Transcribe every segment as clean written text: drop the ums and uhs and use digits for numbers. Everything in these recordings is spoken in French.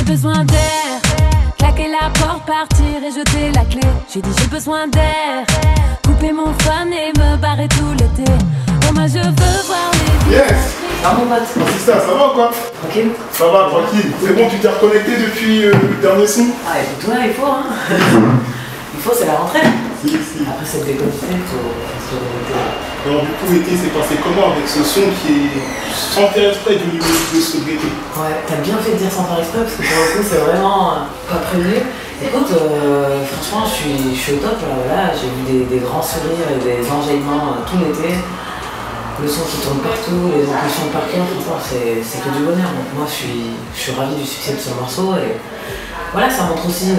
besoin d'air. Claquer la porte, partir et jeter la clé. J'ai dit j'ai besoin d'air. Couper mon fun et me barrer tout l'été. Oh moi je veux voir les... Yes. Ah mon pote. C'est ça va ou quoi? Tranquille. Ça va, tranquille. C'est bon, tu t'es reconnecté depuis le dernier son? Ah écoute, ouais, il faut hein. Il faut, c'est la rentrée. Si, si. Après cette déconnecté, il faut se reconnecter. Alors du coup, l'été s'est passé comment avec ce son qui est sans faire exprès du niveau de sobriété? Ouais, t'as bien fait de dire sans faire exprès parce que pour le coup c'est vraiment pas prévu. Écoute, franchement je suis au top, là, j'ai vu des grands sourires et des enjaillements tout l'été. Le son qui tourne partout, les impulsions par cœur, franchement c'est que du bonheur. Donc moi je suis ravi du succès de ce morceau et voilà, ça montre aussi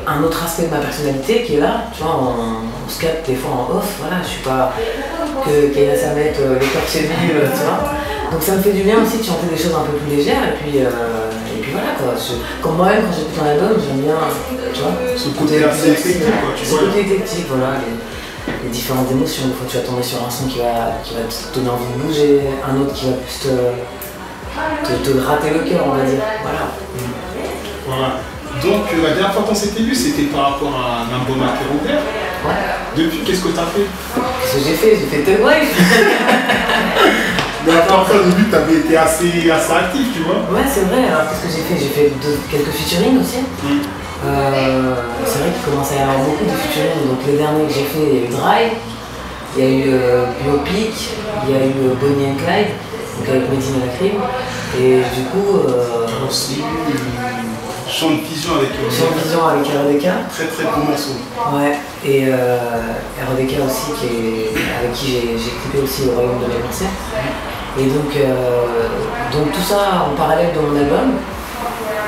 un autre aspect de ma personnalité qui est là. Tu vois, on se capte des fois en off, voilà, je suis pas que Kayla Samet, les corps chez lui, tu vois. Donc ça me fait du bien aussi de chanter des choses un peu plus légères et puis voilà quoi. Comme moi-même quand j'écoute un album, j'aime bien, tu vois, Ce côté assez éclectique quoi, tu vois. Ce côté éclectique, voilà. Les différentes émotions. Une fois tu vas tomber sur un son qui va te donner envie de bouger, un autre qui va plus te gratter le cœur, on va dire. Voilà. Voilà. Donc la dernière fois qu'on s'était vu, c'était par rapport à un album à cœur ouvert. Ouais. Depuis, qu'est-ce que tu as fait? Qu'est-ce que j'ai fait? J'ai fait Thug Life. Mais la première fois, au début, tu avais été assez actif, tu vois. Ouais, c'est vrai. Alors qu'est-ce que j'ai fait? J'ai fait quelques featuring aussi. C'est vrai qu'il commençait à y avoir beaucoup de featuring. Donc les derniers que j'ai fait, il y a eu Dry, il y a eu Biopic, il y a eu Bonnie and Clyde, donc avec Medine et la Crime. Et du coup. Aussi, Champ de Vision avec RDK. Très très bon morceau. Ouais, et RDK aussi, avec qui j'ai clippé aussi au Royaume de mes pensées. Et donc tout ça en parallèle de mon album.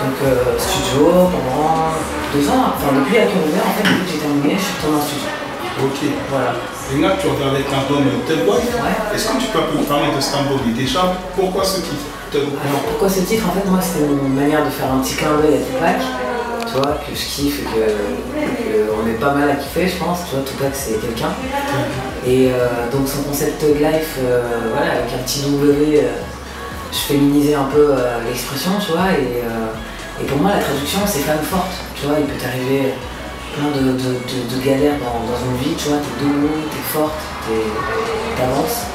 Donc studio pendant 2 ans, enfin depuis la cœur ouvert, en fait, depuis que j'ai terminé, je suis retourné en studio. Ok. Voilà. Et là, tu reviens avec l'album Thug Life. Ouais. Est-ce que tu peux un peu me parler de cet album et déjà, pourquoi ce titre Thug Life? Alors pourquoi ce titre? En fait, moi, c'était une manière de faire un petit clin d'œil à Tupac, tu vois, que je kiffe et qu'on est pas mal à kiffer, je pense. Tu vois, Tupac, c'est quelqu'un. Et donc son concept Thug Life, voilà, avec un petit W, je féminisais un peu l'expression, tu vois, et pour moi la traduction c'est femme forte, tu vois, il peut t'arriver plein de galères dans une vie, tu vois, t'es debout, t'es forte, t'avances.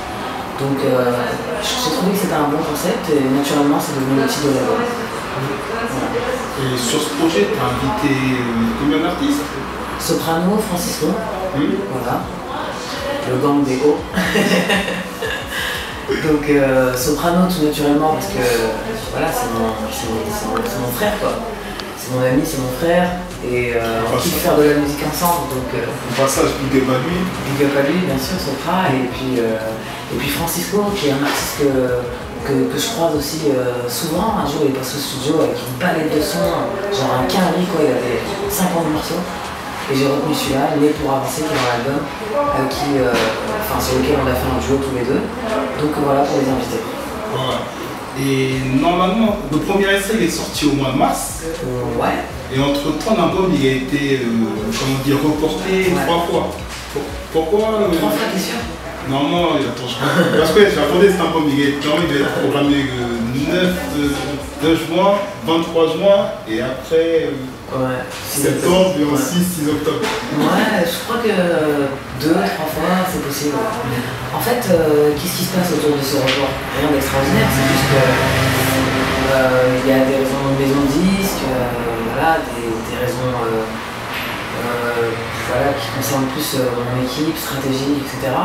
Donc j'ai trouvé que c'était un bon concept et naturellement c'est devenu le titre de l'album. Voilà. Et sur ce projet, tu as invité combien d'artistes? Soprano, Francisco, voilà, le gang des hauts. Donc Soprano tout naturellement parce que voilà, c'est mon frère quoi. C'est mon ami, c'est mon frère et on kiffe faire de la musique ensemble. Donc au passage, big up à lui. Big up à lui bien sûr, Sopra et puis Francisco qui est un artiste que je croise aussi souvent. Un jour il est passé au studio avec une palette de sons, genre un quinri quoi, il avait 50 morceaux. Et j'ai retenu celui-là, né pour avancer, qui est dans l'album, sur lequel on a fait un duo tous les deux. Donc voilà pour les invités. Voilà. Et normalement, le premier essai il est sorti au mois de mars. Ouais. Et entre temps, l'album il a été reporté 3 fois. Pourquoi 3 fois, t'es sûr? Non, attends, parce que j'attendais cet album, il devait être programmé le 9 juin, 23 juin, et après septembre, et aussi 6 octobre. Ouais, je crois que 2, 3 fois, c'est possible. En fait, qu'est-ce qui se passe autour de ce report? Rien d'extraordinaire, c'est juste qu'il y a des raisons de maison de disques, voilà, des raisons qui concernent plus mon équipe, stratégie, etc.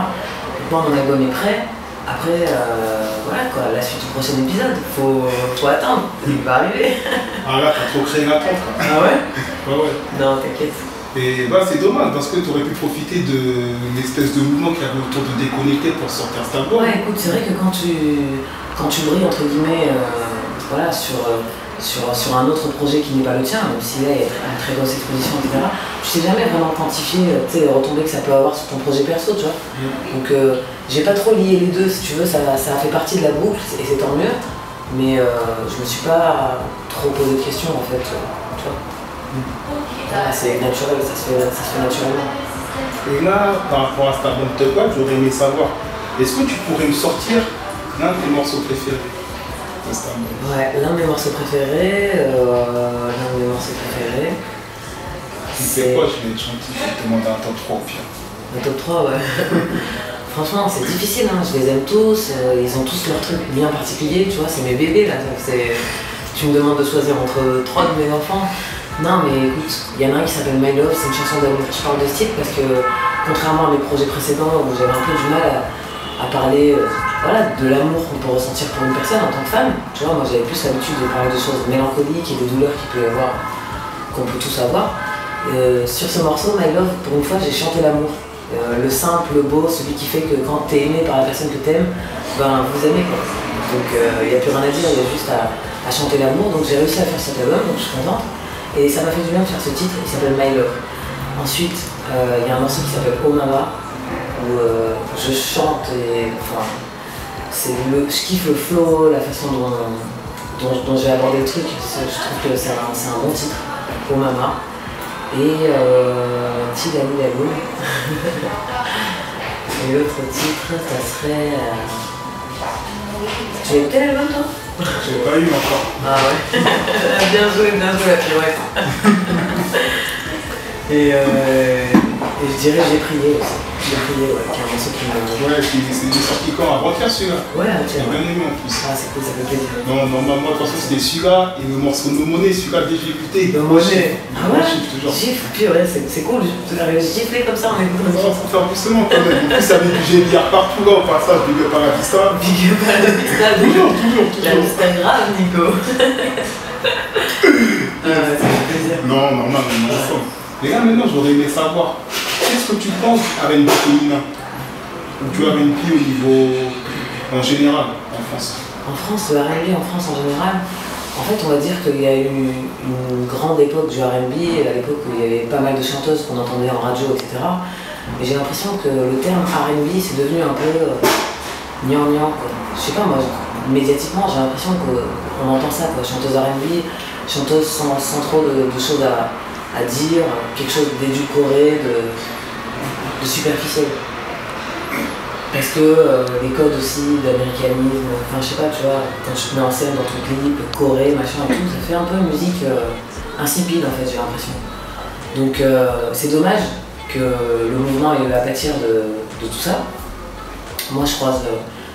Moi, mon album est prêt. Après, voilà quoi, la suite du prochain épisode, faut attendre, il va arriver. Ah là, t'as trop créé l'attente quoi. Ah ouais? Ouais. Non, t'inquiète. Et bah c'est dommage parce que tu aurais pu profiter de l'espèce de mouvement qu'il y avait autour de Déconnecté pour sortir cet album. Ouais, écoute, c'est vrai que quand tu brilles entre guillemets, voilà, sur un autre projet qui n'est pas le tien, même si là il y a une très grosse exposition, etc. Tu sais jamais vraiment quantifier les retombées que ça peut avoir sur ton projet perso, tu vois. Donc j'ai pas trop lié les deux, si tu veux, ça a fait partie de la boucle et c'est tant mieux, mais je me suis pas trop posé de questions en fait, tu vois. Voilà, c'est naturel, ça se fait naturellement. Et là, par rapport à cet album Thug Life, j'aurais aimé savoir, est-ce que tu pourrais me sortir l'un de tes morceaux préférés? Ouais, l'un de mes morceaux préférés, c'est quoi, je vais être gentil, je vais te demander un top 3 au pire. Un top 3, ouais. Franchement, c'est difficile, hein. Je les aime tous, ils ont tous leur truc bien particulier, tu vois, c'est mes bébés là. Tu me demandes de choisir entre 3 de mes enfants. Non, mais écoute, il y en a un qui s'appelle My Love, c'est une chanson d'amour. Je parle de ce titre parce que, contrairement à mes projets précédents où j'avais un peu du mal à parler voilà, de l'amour qu'on peut ressentir pour une personne en tant que femme, tu vois, moi j'avais plus l'habitude de parler de choses mélancoliques et des douleurs qu'il peut y avoir, qu'on peut tous avoir. Sur ce morceau, My Love, pour une fois, j'ai chanté l'amour. Le simple, le beau, celui qui fait que quand t'es aimé par la personne que t'aimes, ben vous aimez quoi. Donc il n'y a plus rien à dire, il y a juste à chanter l'amour. Donc j'ai réussi à faire cet album, donc je suis contente. Et ça m'a fait du bien de faire ce titre, il s'appelle My Love. Ensuite, il y a un morceau qui s'appelle Oh Mama, où je chante et enfin, je kiffe le flow, la façon dont j'ai abordé le truc. Je trouve que c'est un bon titre, Oh Mama. Et Tilali Lalo. Et l'autre titre, ça serait. Tu as écouté l'album toi? Je l'ai pas eu encore. Ah ouais. Bien joué la pirouette. Et je dirais J'ai prié aussi. J'ai prié, ouais, qui est un morceau qui me. Ouais, c'est sorti quand? Avant-hier celui-là? Ouais, tiens. J'ai bien aimé en plus. Ah, c'est cool, ça fait plaisir. Non, moi, de toute façon, c'était celui-là et le morceau No Money, celui-là que j'ai écouté. No Money. Ah ouais? Toujours. Gifle, puis ouais, c'est cool. Gifler comme ça, on écoute une chanson. Ça fait doucement quand même. En plus, ça avait du GBR partout là au passage, Big Up à la Vista. Big Up à la Vista. Toujours. L'Instagram, Nico. Ça fait plaisir. Non, les gars, maintenant, j'aurais aimé savoir, qu'est-ce que tu penses du R&B féminin? Ou du R&B au niveau, en général, en France? En France, le R&B en France en général, en fait, on va dire qu'il y a eu une grande époque du R&B, à l'époque où il y avait pas mal de chanteuses qu'on entendait en radio, etc. Mais j'ai l'impression que le terme R&B, c'est devenu un peu gnangnan, quoi. Je sais pas, moi, médiatiquement, j'ai l'impression qu'on entend ça, quoi. Chanteuse R&B, chanteuse sans trop de choses à dire, quelque chose d'édulcoré, de superficiel. Parce que les codes aussi d'américanisme, enfin je sais pas, tu vois, quand je te mets en scène dans ton clip, Corée, machin et tout, ça fait un peu une musique insipide en fait, j'ai l'impression. Donc c'est dommage que le mouvement ait eu à pâtir de tout ça. Moi je croise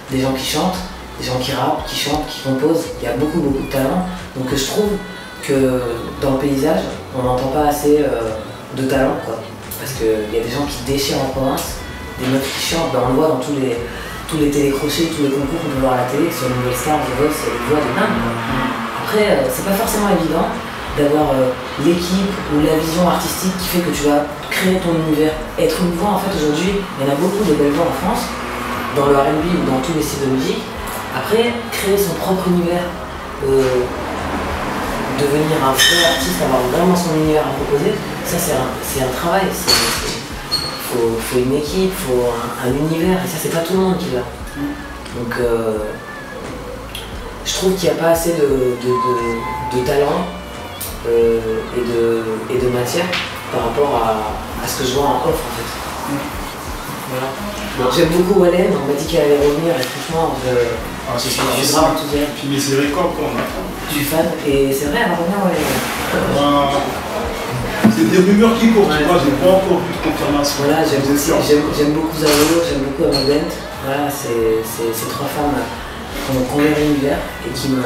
des gens qui chantent, des gens qui rappent, qui chantent, qui composent, il y a beaucoup de talent. Donc je trouve que dans le paysage, on n'entend pas assez de talent, quoi. Parce qu'il y a des gens qui déchirent en province, des meufs qui chantent, ben on le voit dans tous les télécrochets, tous les concours qu'on peut voir à la télé, sur Nouvelle Star, The Voice, il y a des voix de dingue. Après, c'est pas forcément évident d'avoir l'équipe ou la vision artistique qui fait que tu vas créer ton univers. Être une voix, en fait, aujourd'hui, il y en a beaucoup de belles voix en France, dans le R&B ou dans tous les styles de musique. Après, créer son propre univers, devenir un vrai artiste, avoir vraiment son univers à proposer, ça c'est un travail. Faut une équipe, faut un univers, et ça c'est pas tout le monde qui l'a. Donc je trouve qu'il n'y a pas assez de talent et de matière par rapport à ce que je vois en off en fait. Voilà. Donc, j'aime beaucoup Wallen, on m'a dit qu'elle allait revenir et franchement je suis grave enthousiaste. Puis mais c'est les records qu'on attend. Je suis fan et c'est vrai, elle va revenir Wallen. C'est des rumeurs qui courent, tu vois, j'ai pas encore vu de confirmation. Voilà, j'aime beaucoup Zao, j'aime beaucoup Amel Bent. Voilà, c'est ces trois femmes qu'on met l'univers et qui me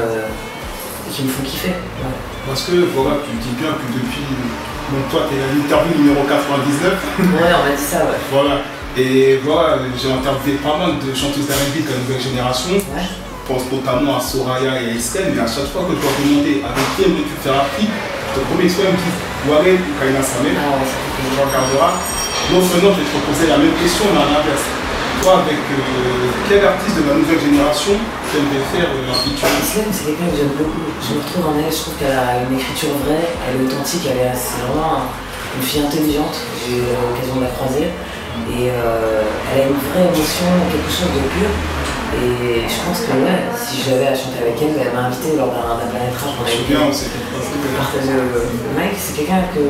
font kiffer. Ouais. Parce que voilà, tu dis bien que depuis, donc toi tu es à l'interview numéro 99. Ouais, on m'a dit ça, ouais. Voilà, et voilà, j'ai interviewé pas mal de chanteuses d'R&B de la nouvelle génération. Ouais. Je pense notamment à Soraya et à Estelle, mais à chaque fois que je dois demander avec qui aimerais-tu faire un clip, le premier soit me dit Wallen ou Kaina Samé, on regardera. Donc maintenant, je vais te proposer la même question, mais à l'inverse. Toi, avec quel artiste de la nouvelle génération tu aimerais faire un feature? Estelle, c'est quelqu'un que j'aime beaucoup. Je me retrouve en elle, je trouve qu'elle a une écriture vraie, elle est authentique, c'est vraiment une fille intelligente. J'ai eu l'occasion de la croiser. Et elle a une vraie émotion, quelque chose de pur. Et je pense que ouais, si j'avais à chanter avec elle, elle m'a invité lors d'un Planet Rap. On a eu de partager le mic. C'est quelqu'un que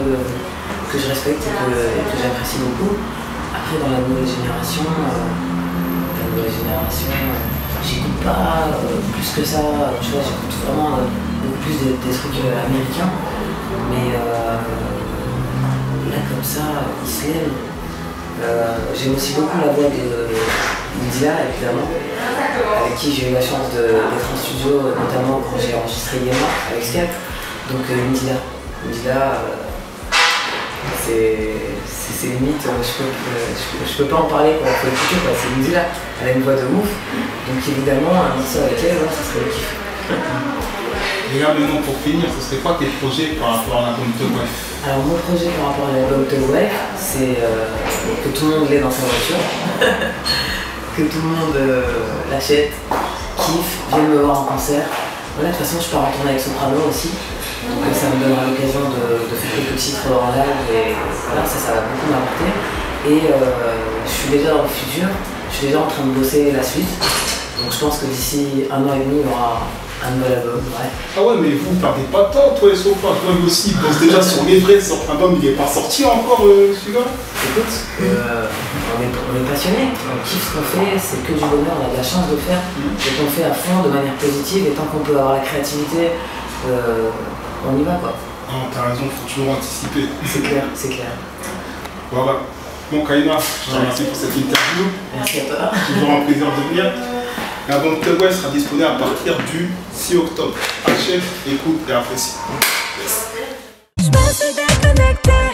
je respecte et que j'apprécie beaucoup. Après, dans la nouvelle génération, j'écoute pas plus que ça. Tu vois, j'écoute vraiment beaucoup plus des trucs américains. Mais Là comme ça, il se lève. J'aime aussi beaucoup la voix de Indila, évidemment, avec qui j'ai eu la chance d'être en studio, notamment quand j'ai enregistré Yema avec Skype. Donc Indila, c'est limite, je peux pas en parler pour l'écouter, c'est Indila, elle a une voix de ouf. Donc évidemment, un morceau avec elle, ça serait le kiff. Et là maintenant pour finir, ce serait quoi tes projets par rapport à l'album Thug Life? Alors mon projet par rapport à l'album Thug Life, c'est que tout le monde l'ait dans sa voiture, que tout le monde l'achète, kiffe, vienne me voir en concert. Voilà, de toute façon je pars en tournée avec Soprano aussi, donc ça me donnera l'occasion de faire quelques titres en live et voilà, ça va beaucoup m'apporter. Et je suis déjà dans le futur, je suis déjà en train de bosser la suite, donc je pense que d'ici 1 an et demi il y aura un nouvel album, ouais. Ah ouais, mais vous perdez pas de temps, toi et Sopra. Toi lui aussi, il bosse déjà sur les vrais, sur l'album, il est pas sorti encore celui-là. Écoute, on est passionnés, on kiffe ce qu'on fait, c'est que du bonheur, on a de la chance de le faire, et qu'on le fait à fond, de manière positive, et tant qu'on peut avoir la créativité, on y va quoi. Ah, t'as raison, faut toujours anticiper. C'est clair, c'est clair. Voilà. Bon, Kaina, je te remercie pour cette interview. Merci à toi. Toujours un plaisir de venir. L'album Thug Life sera disponible à partir du 6 octobre. Achète, écoute et apprécie. Je me suis déconnectée.